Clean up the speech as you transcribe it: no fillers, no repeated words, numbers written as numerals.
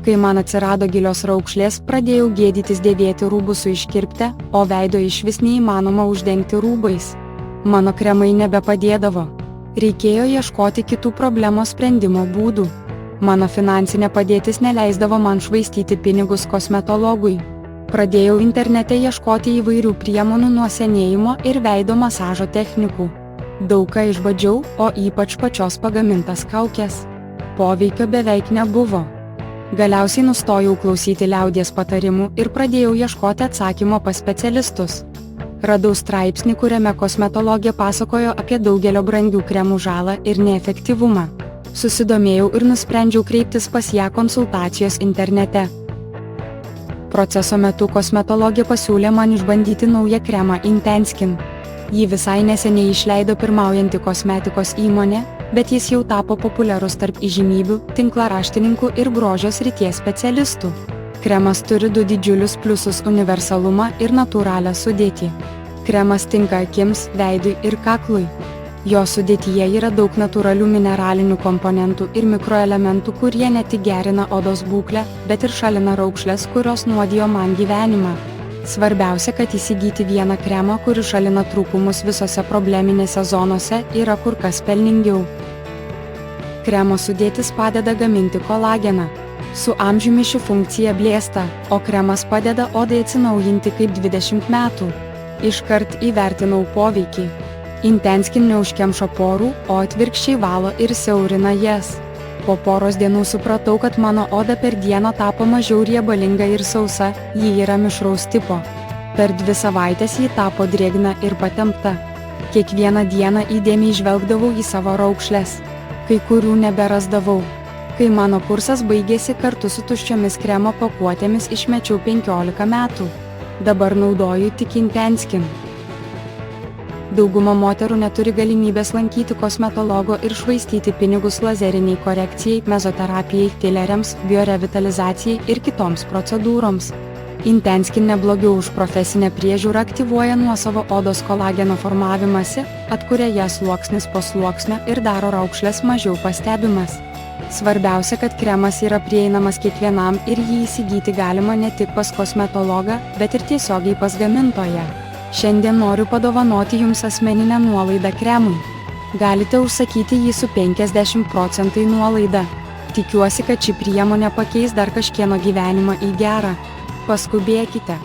Kai man atsirado gilios raukšlės, pradėjau gėdytis dėvėti rūbus su iškirpte, o veido išvis neįmanoma uždengti rūbais. Mano kremai nebepadėdavo. Reikėjo ieškoti kitų problemos sprendimo būdų. Mano finansinė padėtis neleisdavo man švaistyti pinigus kosmetologui. Pradėjau internete ieškoti įvairių priemonių nuo senėjimo ir veido masažo technikų. Daug ką išbandžiau, o ypač pačios pagamintas kaukės. Poveikio beveik nebuvo. Galiausiai nustojau klausyti liaudies patarimų ir pradėjau ieškoti atsakymo pas specialistus. Radau straipsnį, kuriame kosmetologė pasakojo apie daugelio brangių kremų žalą ir neefektyvumą. Susidomėjau ir nusprendžiau kreiptis pas ją konsultacijos internete. Proceso metu kosmetologė pasiūlė man išbandyti naują kremą Intenskin. Jį visai neseniai išleido pirmaujanti kosmetikos įmonė, bet jis jau tapo populiarus tarp įžymybių, tinklaraštininkų ir grožio srities specialistų. Kremas turi du didžiulius pliusus – universalumą ir natūralią sudėtį. Kremas tinka akims, veidui ir kaklui. Jo sudėtyje yra daug natūralių mineralinių komponentų ir mikroelementų, kurie ne tik gerina odos būklę, bet ir šalina raukšles, kurios nuodijo man gyvenimą. Svarbiausia, kad įsigyti vieną kremą, kuris šalina trūkumus visose probleminėse zonose, yra kur kas pelningiau. Kremo sudėtis padeda gaminti kolageną. Su amžiumi ši funkcija blėsta, o kremas padeda odai atsinaujinti kaip 20 metų. Iškart įvertinau poveikį. Intenskin neužkemšo porų, o atvirkščiai valo ir siaurina jas. Po poros dienų supratau, kad mano oda per dieną tapo mažiau riebalinga ir sausa, ji yra mišraus tipo. Per 2 savaitės ji tapo drėgna ir patempta. Kiekvieną dieną įdėmiai žvelgdavau į savo raukšles. Kai kurių neberasdavau. Kai mano kursas baigėsi, kartu su tuščiomis kremo pakuotėmis išmečiau 15 metų. Dabar naudoju tik Intenskin. Dauguma moterų neturi galimybės lankyti kosmetologo ir švaistyti pinigus lazeriniai korekcijai, mezoterapijai, fileriams, biorevitalizacijai ir kitoms procedūroms. Intenskin neblogiau už profesinę priežiūrą aktyvuoja nuosavo odos kolageno formavimąsi, atkuria ją sluoksnis po sluoksnio ir daro raukšles mažiau pastebimas. Svarbiausia, kad kremas yra prieinamas kiekvienam ir jį įsigyti galima ne tik pas kosmetologą, bet ir tiesiogiai pas gamintoją. Šiandien noriu padovanoti jums asmeninę nuolaidą kremui. Galite užsakyti jį su 50% nuolaida. Tikiuosi, kad ši priemonė pakeis dar kažkieno gyvenimą į gerą. Paskubėkite.